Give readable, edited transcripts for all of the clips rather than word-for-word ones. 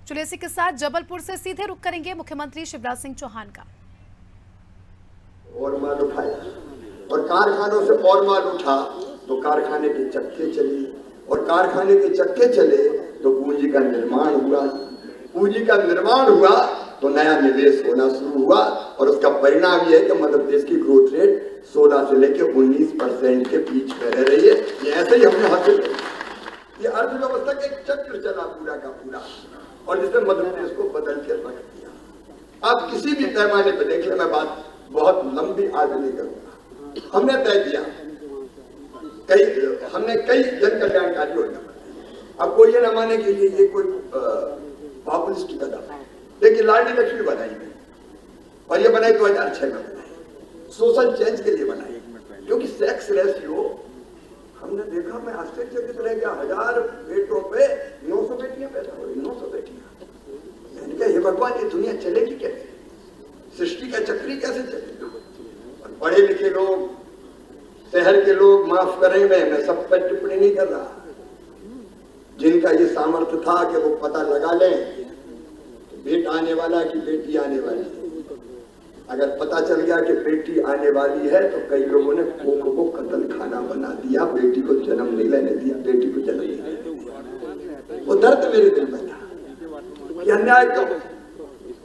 चलिए इसी के साथ जबलपुर से सीधे रुख करेंगे मुख्यमंत्री शिवराज सिंह चौहान का। और माल उठाया और कारखानों से और माल उठा तो कारखाने के चक्के चली और कारखाने के चक्के चले तो पूंजी का निर्माण हुआ। पूंजी का निर्माण हुआ तो नया निवेश होना शुरू हुआ और उसका परिणाम यह है कि मध्य प्रदेश की ग्रोथ रेट 16 से लेकर 19% के बीच में रह रही है। ये ऐसे ही हमने हासिल किया। ये अर्थव्यवस्था का एक चक्र चला पूरा का पूरा और जिसने मध्य प्रदेश को बदल के रख दिया। आप किसी भी पैमाने पर देख ले, मैं बात बहुत लंबी आज नहीं करूंगा। हमने तय किया हमने कई जन कल्याणकारी योजना बनाई। अब कोई ये न माने कि ये कोई पॉपुलिस्ट कदम है। देखिए लाडली लक्ष्मी बनाई गई और ये बनाई 2006 में बनाई, सोशल चेंज के लिए बनाई, क्योंकि सेक्स रेशियो हमने देखा, मैं आश्चर्यचकित रह गया। 1000 बेटों पे 900 बेटियां पैदा हो रही, 900 बेटियां। मैंने कहा ये भगवान, ये दुनिया चलेगी कैसे, सृष्टि का चक्री कैसे चलेगा। और पढ़े लिखे लोग, शहर के लोग, माफ करेंगे मैं सब पर टिप्पणी नहीं कर रहा, जिनका ये सामर्थ्य था कि वो पता लगा लें बेटा आने वाला कि बेटी आने वाली है। अगर पता चल गया कि बेटी आने वाली है तो कई लोगों ने कोख को कतल खाना बना दिया, बेटी को जन्म नहीं लेने दिया, बेटी को जन्म नहीं लेने दिया। वो दर्द मेरे दिल में था, ये अन्याय क्यों।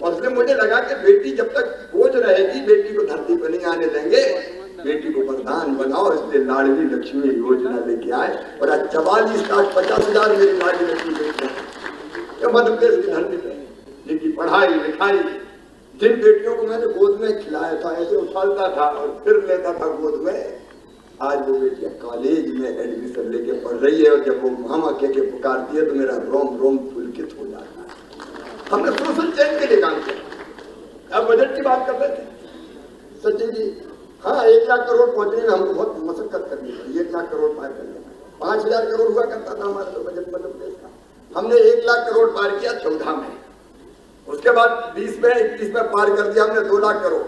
और इसलिए मुझे लगा कि बेटी जब तक बोझ रहेगी, बेटी को धरती पर नहीं आने देंगे, बेटी को वरदान बनाओ। इसलिए लाडली लक्ष्मी योजना लेके आए और आज 44,50,000 मेरी लाडली लक्ष्मी बेटियां मध्य प्रदेश की धरती पे, जिनकी पढ़ाई लिखाई, जिन बेटियों को मैंने गोद में खिलाया था, ऐसे उछालता था और फिर लेता था गोद में, आज वो बेटियां कॉलेज में एडमिशन लेके पढ़ रही है। और जब वो मामा के पुकारती है तो मेरा रोम रोम पुलकित हो जाता है। हमने सोशल चेंज के लिए काम किया। अब बजट की बात कर रहे थे सचिन जी। हाँ, 1 लाख करोड़ पहुंचने में हमको बहुत मशक्कत करनी पड़ी। 1 लाख करोड़ पार करने में 5,000 करोड़ हुआ करता था हमारे तो बजट मध्य प्रदेश का। हमने 1 लाख करोड़ पार किया 14 में, उसके बाद 20 में 21 में पार कर दिया हमने 2 लाख करोड़।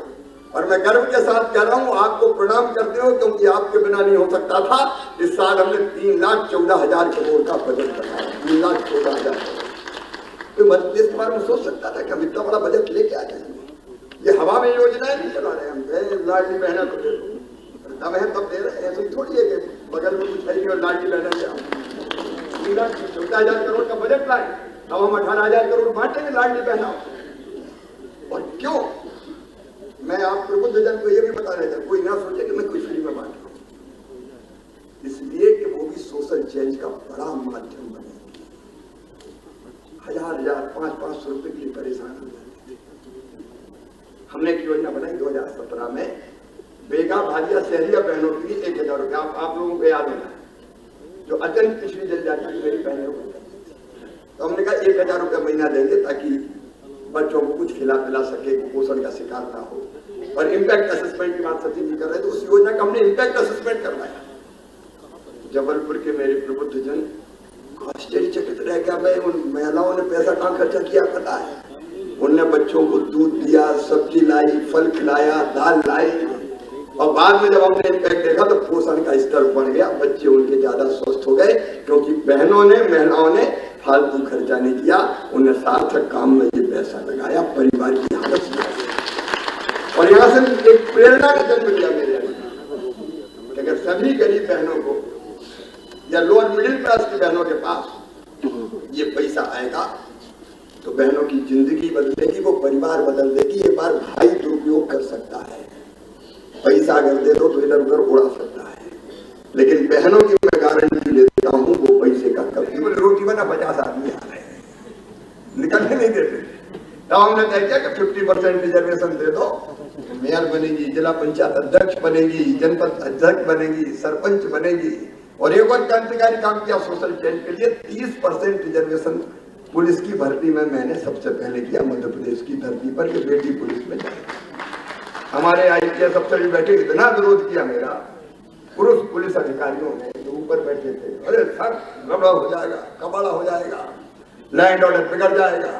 और मैं गर्व के साथ कह रहा हूं, आपको प्रणाम करते हो, क्योंकि आपके बिना नहीं हो सकता था। इस साल हमने 3,14,000 करोड़ का बजट बनाया, 3,14,000 करोड़। तो मध्य प्रदेश के बारे में सोच सकता था कि हम इतना बड़ा बजट लेके आ जाएंगे। ये हवा में योजनाएं नहीं चला रहे हम। लाडली बहना तो दे दो, दम है तब दे रहे हैं, ऐसे थोड़ी है कि बगल में कुछ है और लाडली बहना दे। 3,14,000 करोड़ का बजट लाए, अब हम 18,000 करोड़ बांटेंगे लाडली बहना। और क्यों, मैं आप प्रबुद्धजन को ये भी बता रहे थे, कोई ना सोचे कि मैं कोई फ्री में बांट रहा हूं, इसलिए कि वो भी सोशल चेंज का बड़ा माध्यम बने। 1000-1000, 500-500 रुपए के लिए परेशान हो जाते। हमने एक योजना बनाई 2017 में, बेगा भालिया शहरिया बहनों के लिए 1,000 रुपया। आप लोगों को याद है जो अत्यंत पिछड़ी जनजाति की मेरी बहनों को, तो हमने कहा 1,000 रुपया महीना देंगे ताकि बच्चों को कुछ खिला पिला सके, कुपोषण का शिकार ना हो। और इम्पैक्ट असेसमेंट की बात सचिन जी कर रहे थे, उस योजना का हमने इम्पैक्ट असेसमेंट करवाया। जबलपुर के मेरे प्रबुद्धजन आश्चर्यचकित रह गया। मैं उन महिलाओं ने पैसा कहाँ खर्चा किया पता है? उनने बच्चों को दूध दिया, सब्जी लाई, फल खिलाया, दाल लाई। और बाद में जब हमने इम्पैक्ट देखा तो पोषण का स्तर बढ़ गया, बच्चे उनके ज्यादा स्वस्थ हो गए, क्योंकि बहनों ने, महिलाओं ने फालतू खर्चा नहीं किया, उन्हें सार्थक काम में ये पैसा लगाया, परिवार की हालत सुधारी। और यहाँ से एक प्रेरणा का जन्म लिया मेरे अंदर, अगर सभी गरीब बहनों को या लोअर मिडिल क्लास की बहनों के पास ये पैसा आएगा तो बहनों की जिंदगी बदलेगी, वो परिवार बदल देगी। एक बार भाई दुरुपयोग कर सकता है, पैसा अगर दे दो तो इधर उधर उड़ा सकता है, लेकिन बहनों की मैं गारंटी लेता हूं, वो पैसे का कभी रोटी बना 50 आदमी आ रहे हैं, निकलने नहीं देते। तब हमने तय किया कि 50% रिजर्वेशन दे दो, मेयर बनेगी, जिला पंचायत अध्यक्ष बनेगी, जनपद अध्यक्ष बनेगी, सरपंच बनेगी। और एक और क्रांतिकारी काम किया सोशल चेंज के लिए, 30% रिजर्वेशन पुलिस की भर्ती में मैंने सबसे पहले किया मध्य प्रदेश की धरती पर, कि बेटी पुलिस में जाए। हमारे IPS अफसर भी बैठे, इतना विरोध किया मेरा पुरुष पुलिस अधिकारियों ने, जो ऊपर बैठे थे, अरे सर गड़बड़ हो जाएगा, कबाड़ा हो जाएगा, लैंड ऑर्डर बिगड़ जाएगा।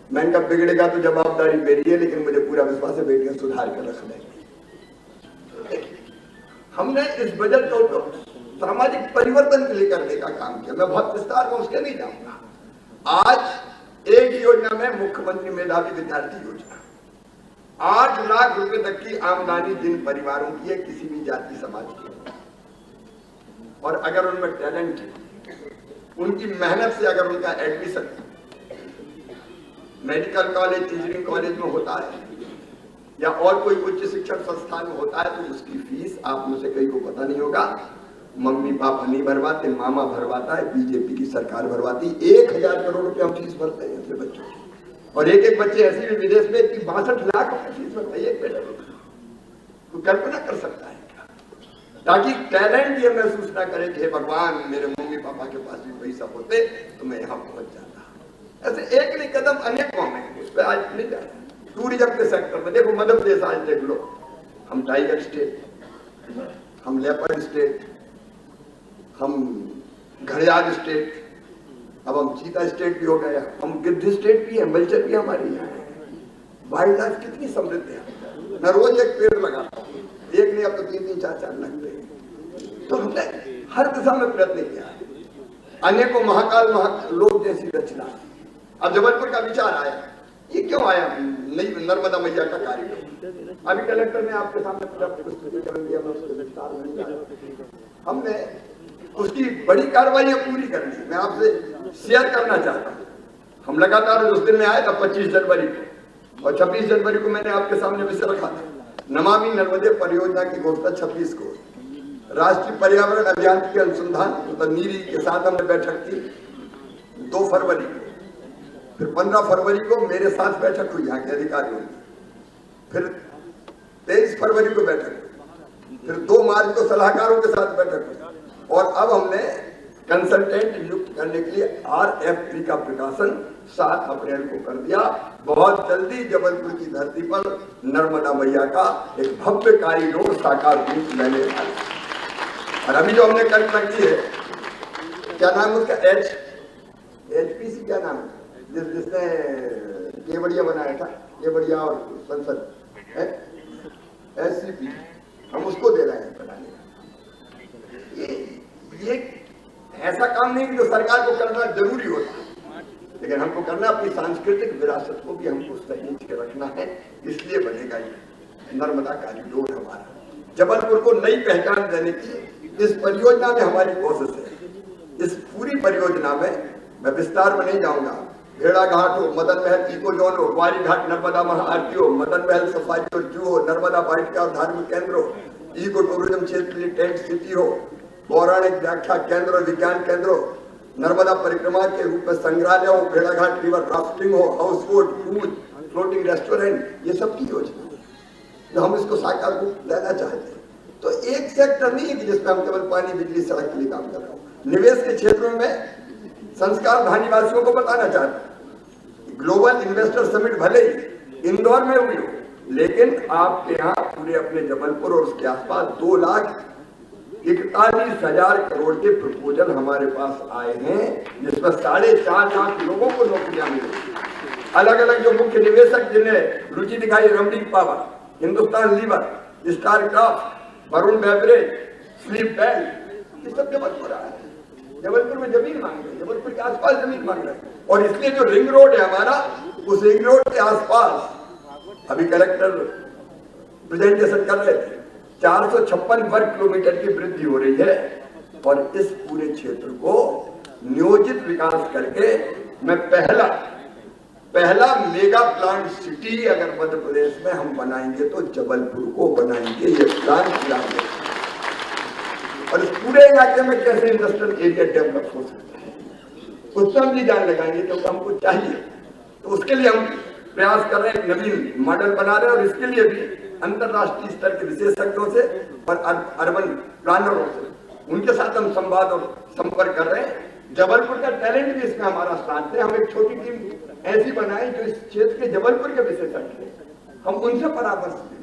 मैंने कहा बिगड़ेगा तो जवाबदारी मेरी है, लेकिन मुझे पूरा विश्वास है बेटियां सुधार कर रख लेंगी। हमने इस बजट को सामाजिक परिवर्तन के लिए करने का काम किया। मैं बहुत विस्तार में उसके नहीं जाऊंगा। आज 1 मुख्यमंत्री मेधावी विद्यार्थी योजना। 8 लाख रुपए तक की आमदनी जिन परिवारों की है, किसी भी जाति समाज की, और अगर उनमें टैलेंट है, उनकी मेहनत से अगर उनका admission medical college, engineering college में होता है या और कोई उच्च शिक्षण संस्थान में होता है, तो उसकी फीस आप में से कई को पता नहीं होगा, मम्मी पापा नहीं भरवाते, मामा भरवाता है, बीजेपी की सरकार भरवाती। 1000 करोड़ रुपए हम फीस भरते हैं अपने बच्चों की, और एक बच्चे ऐसे भी विदेश में कि 62 लाख रुपए फीस भरते हैं एक बेटा। तो कल्पना कर सकता है क्या? ताकि टैलेंट ये महसूस ना करे कि भगवान मेरे मम्मी पापा के पास भी पैसा होते तो मैं यहाँ पहुंच जाता। ऐसे एक नहीं कदम अनेकों में, उस पर आज नहीं जा रहा। टूरिज्म के सेक्टर में देखो, मध्य प्रदेश आज देख लो, हम टाइगर स्टेट, हम लेपर्ड स्टेट, हम घड़ियाल स्टेट, अब हम चीता स्टेट भी हो गए, हम गिद्ध स्टेट भी है, मल्चर भी हमारे यहाँ है। वाइल्ड लाइफ कितनी समृद्ध है। मैं रोज एक पेड़ लगाता हूँ, एक नहीं अब तो 3-3, 4-4 लगते हैं। तो हमने हर दिशा में प्रयत्न किया है। अनेकों महाकाल लोक जैसी रचना। अब जबलपुर का विचार आया, ये क्यों आया? नहीं, नर्मदा मैया का कार्यक्रम अभी कलेक्टर ने आपके सामने प्रस्तुतिकरण दिया, हमने उसकी बड़ी कार्रवाई पूरी करनी है। मैं आपसे शेयर करना चाहता हूँ। हम लगातार उस दिन में आए था 25 जनवरी को, और 26 जनवरी को मैंने आपके सामने विषय रखा था नमामि नर्मदे परियोजना की घोषणा 26 को। राष्ट्रीय पर्यावरण अभियान के अनुसंधान तो नीरी के साथ हमने बैठक की 2 फरवरी को, फिर 15 फरवरी को मेरे साथ बैठक हुई यहाँ के अधिकारियों की, फिर 23 फरवरी को बैठक हुई, फिर 2 मार्च को सलाहकारों के साथ बैठक हुई, और अब हमने कंसल्टेंट नियुक्त करने के लिए RFP का प्रकाशन 7 अप्रैल को कर दिया। बहुत जल्दी जबलपुर की धरती पर नर्मदा मैया का एक भव्य कॉरिडोर साकार रूप लेने वाला है। और अभी जो हमने कल्पना की है, क्या नाम उसका, HPC क्या नाम है, जिसने केवड़िया बनाया था, केवड़िया और संसद, SCP, हम उसको दे रहे हैं बनाने। ये ऐसा काम नहीं कि जो सरकार को करना जरूरी होता है, लेकिन हमको करना अपनी सांस्कृतिक विरासत को भी हमको सहेज के रखना है। इसलिए बनेगा ये नर्मदा कॉरिडोर हमारा, जबलपुर को नई पहचान देने की इस परियोजना में हमारी कोशिश है। इस पूरी परियोजना में मैं विस्तार में नहीं जाऊंगा, भेड़ा घाट हो, मदन महल इको जोन हो, ग्वारी घाट नर्मदा महाआरती हो, मदन महल सफारी और जू हो, नर्मदा वाटिका और धार्मिक केंद्र हो, इको टूरिज्म क्षेत्र के लिए टेंट सिटी हो, पौराणिक व्याख्या केंद्र और विज्ञान केंद्र हो, नर्मदा परिक्रमा के रूप में संग्रहालय हो, भेड़ाघाट रिवर राफ्टिंग हो, house boat, food, floating restaurant, ये सब की योजना है जो हम इसको साकार रूप देना चाहते हैं। तो एक सेक्टर नहीं है कि जिसमें हम केवल पानी, बिजली, सड़क के लिए काम कर रहे हो। निवेश के क्षेत्रों में संस्कार धानीवासियों को बताना चाहते हैं, ग्लोबल इन्वेस्टर समिट भले ही इंदौर में हुई हो, लेकिन आपके यहाँ पूरे अपने जबलपुर और उसके आसपास 2,41,000 करोड़ के प्रपोजल हमारे पास आए हैं, जिसमें 4.5 लाख लोगों को नौकरियां मिली। अलग अलग जो मुख्य निवेशक जिन्हें रुचि दिखाई, Ramnik power, Hindustan lever, star craft, Varun beverage, sleep bank, ये सब जबलपुर आए हैं। जबलपुर में जमीन मांग रहे हैं, जबलपुर के आसपास जमीन मांग रहे हैं, और इसलिए जो रिंग रोड है हमारा, उस रिंग रोड के आसपास अभी कलेक्टर प्रेजेंटेशन कर रहे थे, 456 वर्ग किलोमीटर की वृद्धि हो रही है। और इस पूरे क्षेत्र को नियोजित विकास करके मैं पहला मेगा प्लांट सिटी अगर मध्य प्रदेश में हम बनाएंगे तो जबलपुर को बनाएंगे। ये प्लान पूरा है, और इस पूरे इलाके में कैसे इंडस्ट्रियल एरिया डेवलप हो सकता है उसमें हम भी जान लगाएंगे, क्योंकि हमको चाहिए। तो उसके लिए हम प्रयास कर रहे हैं, नवीन मॉडल बना रहे हैं, और इसके लिए भी अंतरराष्ट्रीय स्तर के विशेषज्ञों से और अर्बन प्लानरों से उनके साथ हम संवाद और संपर्क कर रहे हैं। जबलपुर का टैलेंट भी इसमें हमारा साथ है। हम एक छोटी टीम ऐसी बनाए जो इस क्षेत्र के जबलपुर के विशेषज्ञ हैं, हम उनसे परामर्श दें।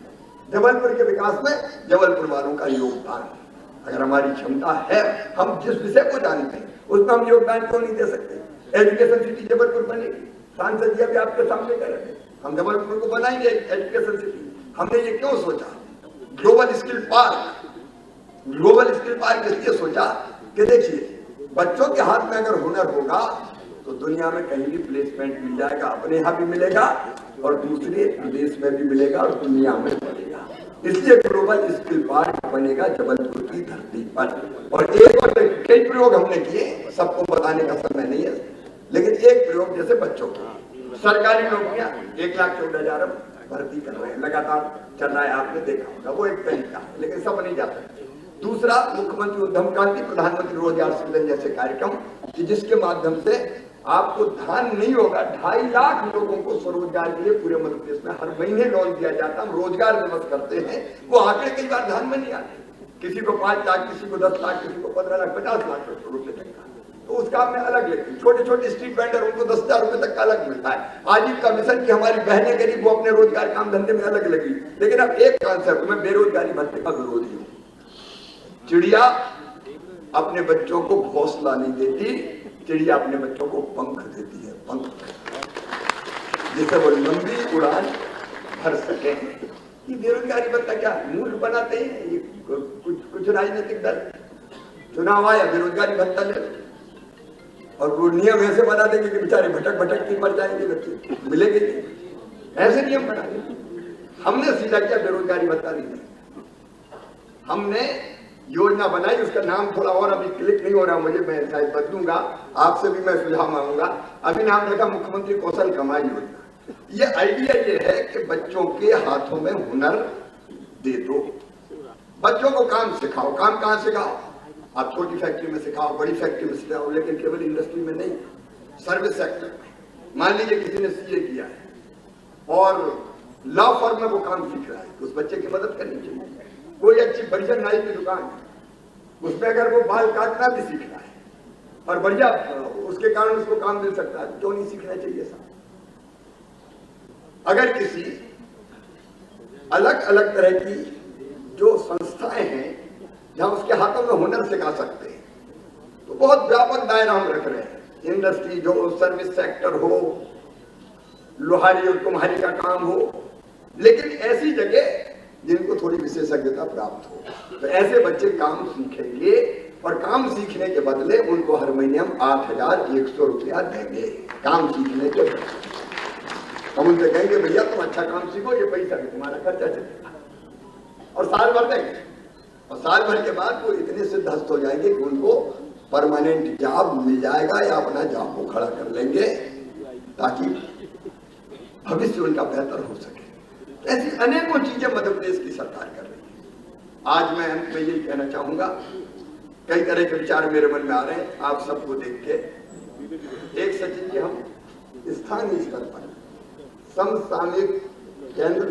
जबलपुर के विकास में जबलपुर वालों का योगदान है। अगर हमारी क्षमता है, हम जिस विषय को जानते हैं उसमें हम योगदान क्यों नहीं दे सकते। एजुकेशन सिटी जबलपुर बनेगी, सांसद जी अभी आपके सामने कह रहे थे, हम जबलपुर को बनाएंगे एजुकेशन सिटी। हमने ये क्यों सोचा? ग्लोबल स्किल पार्क इसलिए सोचा कि देखिए, बच्चों के हाथ में अगर हुनर होगा तो तो दुनिया में कहीं भी प्लेसमेंट मिल जाएगा, अपने यहाँ भी मिलेगा और दूसरे देश में भी मिलेगा और दुनिया में मिलेगा। इसलिए ग्लोबल स्किल पार्क बनेगा जबलपुर की धरती पर। और एक और कई प्रयोग हमने किए, सबको बताने का समय नहीं है, लेकिन एक प्रयोग जैसे बच्चों की सरकारी नौकरियां 1,14,000 भर्ती कर रहे हैं, लगातार चल रहा है, आपने देखा होगा, वो एक तरीका है, लेकिन सब नहीं जा सकते। दूसरा, मुख्यमंत्री उद्यम क्रांति, प्रधानमंत्री रोजगार सृजन जैसे कार्यक्रम कि जिसके माध्यम से आपको ध्यान नहीं होगा, 2.5 लाख लोगों को स्वरोजगार के लिए पूरे मध्य प्रदेश में हर महीने लोन दिया जाता। हम रोजगार दिवस करते हैं, वो आंकड़े कई बार ध्यान में नहीं आते, किसी को 5 लाख, किसी को 10 लाख, किसी को 15 लाख, 50 लाख रुपए तक का, तो उसका हमें अलग लेते हैं। छोटे छोटे स्ट्रीट वेंडर, उनको 10,000 रुपए तक का अलग मिलता है। आजीविका मिशन की हमारी बहनें गरीब, वो अपने रोजगार काम धंधे में अलग लगी। लेकिन अब एक कॉन्सेप्ट में बेरोजगारी भत्ते का विरोधी हूँ। चिड़िया अपने बच्चों को घोंसला नहीं देती, चिड़िया अपने बच्चों को पंख देती है, पंख, जिससे वो लंबी उड़ान भर सके। ये बेरोजगारी भत्ता क्या मूर्ख बनाते हैं ये कुछ राजनीतिक दल, चुनाव आया बेरोजगारी भत्ता ले, और वो नियम ऐसे बना देंगे कि बेचारे भटक भटक के मर जाएंगे बच्चे, मिलेंगे नहीं, ऐसे नियम बना देंगे। हमने सीधा किया बेरोजगारी भत्ता नहीं, हमने योजना बनाई, उसका नाम थोड़ा और अभी क्लिक नहीं हो रहा मुझे, मैं शायद बदलूंगा, आपसे भी मैं सुझाव मांगूंगा। अभी नाम रखा मुख्यमंत्री कौशल कमाई योजना। ये आइडिया ये है कि बच्चों के हाथों में हुनर दे दो, बच्चों को काम सिखाओ। काम कहाँ सिखाओ? आप छोटी फैक्ट्री में सिखाओ, बड़ी फैक्ट्री में सिखाओ, लेकिन केवल इंडस्ट्री में नहीं, सर्विस सेक्टर में। मान लीजिए किसी ने सीए किया है और लॉ फर्म में वो काम सीख रहा है, तो उस बच्चे की मदद करनी चाहिए। कोई अच्छी बढ़िया नाई की दुकान है, उसमें अगर वो बाल काटना भी सीख रहा है और बढ़िया उसके कारण उसको काम मिल सकता है, क्यों नहीं सीखना चाहिए साहब? अगर किसी अलग अलग तरह की जो संस्थाएं हैं जहां उसके हाथों में हुनर सिखा सकते हैं, तो बहुत व्यापक दायरा हम रख रहे हैं। इंडस्ट्री जो सर्विस सेक्टर हो, लोहारी और कुम्हारी का काम हो, लेकिन ऐसी जगह जिनको थोड़ी विशेषज्ञता प्राप्त हो, तो ऐसे बच्चे काम सीखेंगे और काम सीखने के बदले उनको हर महीने हम 8,100 रुपया देंगे काम सीखने के बदले। हम उनसे कहेंगे भैया तुम अच्छा काम सीखो, ये पैसा भी तुम्हारा खर्चा चलेगा, और साल भर देंगे। और साल भर के बाद वो इतने सिद्धहस्त हो जाएंगे कि उनको परमानेंट जॉब मिल जाएगा या अपना जॉब को खड़ा कर लेंगे, ताकि भविष्य उनका बेहतर हो सके। ऐसी अनेकों चीजें मध्य प्रदेश की सरकार कर रही है। आज मैं अंत में यही कहना चाहूंगा, कई तरह के विचार मेरे मन में आ रहे हैं, आप सबको देख के एक सचिन जी, हम स्थानीय स्तर पर समसामयिक केंद्र,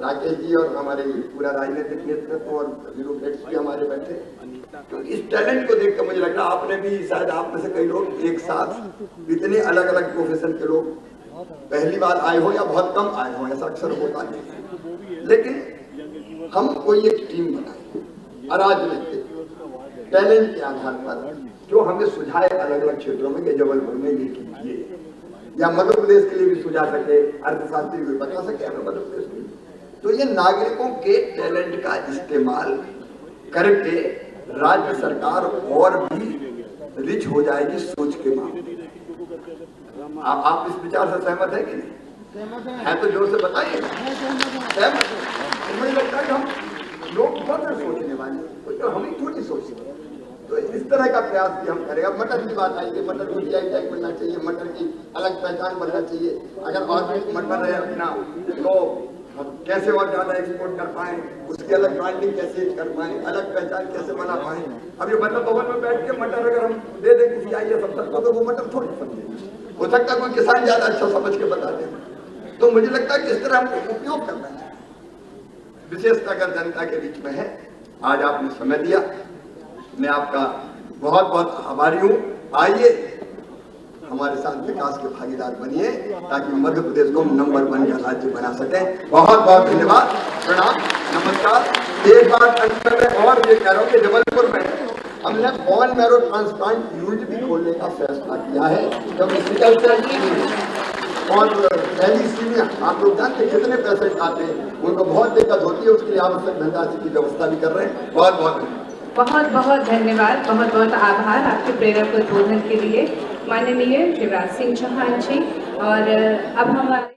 राकेश जी और हमारे पूरा राजनीतिक नेतृत्व और ब्यूरोक्रेट्स भी हमारे बैठे, तो इस टैलेंट को देख कर मुझे लग रहा आपने भी, शायद आप में से कई लोग एक साथ इतने अलग अलग प्रोफेशन के लोग पहली बार आए हो या बहुत कम आए हो, ऐसा अक्सर होता नहीं है। लेकिन हम कोई एक टीम बनाए अराजनीतिक टैलेंट के आधार पर, जो हमें सुझाए अलग अलग क्षेत्रों में कि जबलपुर में ये कीजिए, या मध्य प्रदेश के लिए भी सुझा सके, अर्थशास्त्री भी बता सके हमें मध्य प्रदेश के लिए। तो ये नागरिकों के टैलेंट का इस्तेमाल करके राज्य सरकार और भी रिच हो जाएगी सोच के मामले में। आप इस विचार से सहमत है कि नहीं? है तो जोर से बताइए। मुझे लगता है कि हम लोग बहुत सोचने वाले, तो हम ही थोड़ी सोचते, तो इस तरह का प्रयास भी हम करेंगे। मटर की बात आई है, मटर को जीआई टैग बनना चाहिए, मटर की अलग पहचान बनना चाहिए। अगर ऑर्गेनिक मटर है अपना, तो कैसे और ज्यादा एक्सपोर्ट कर पाए, उसकी अलग ब्रांडिंग कैसे कर पाए, अलग पहचान कैसे बना पाए। अब ये मतलब भवन में बैठ के मटर अगर हम दे दें किसी आइए सब तक, तो वो मटर थोड़ी समझे, हो सकता है कोई किसान ज्यादा अच्छा समझ के बता दे। तो मुझे लगता है कि इस तरह हमको उपयोग करना चाहिए, विशेषता अगर जनता के बीच में है। आज आपने समय दिया, मैं आपका बहुत बहुत आभारी हूँ। आइए हमारे साथ विकास के भागीदार बनिए, ताकि मध्य प्रदेश को नंबर 1 का राज्य बना सके। बहुत बहुत धन्यवाद, प्रणाम, नमस्कार। एक बात अंत में और ये कह रहा हूँ कि जबलपुर में हमने बोन मैरो ट्रांसप्लांट यूनिट भी खोलने का फैसला किया है, क्योंकि सिकल सेल और थैलीसीमिया आप लोग जानते कितने पेशेंट आते हैं, उनको बहुत दिक्कत होती है, उसके लिए आवश्यक धनराशि की व्यवस्था भी कर रहे हैं। बहुत बहुत बहुत बहुत धन्यवाद, बहुत बहुत आभार आपके प्रेरक उद्बोधन के लिए। माननीय शिवराज सिंह चौहान जी और अब हमारे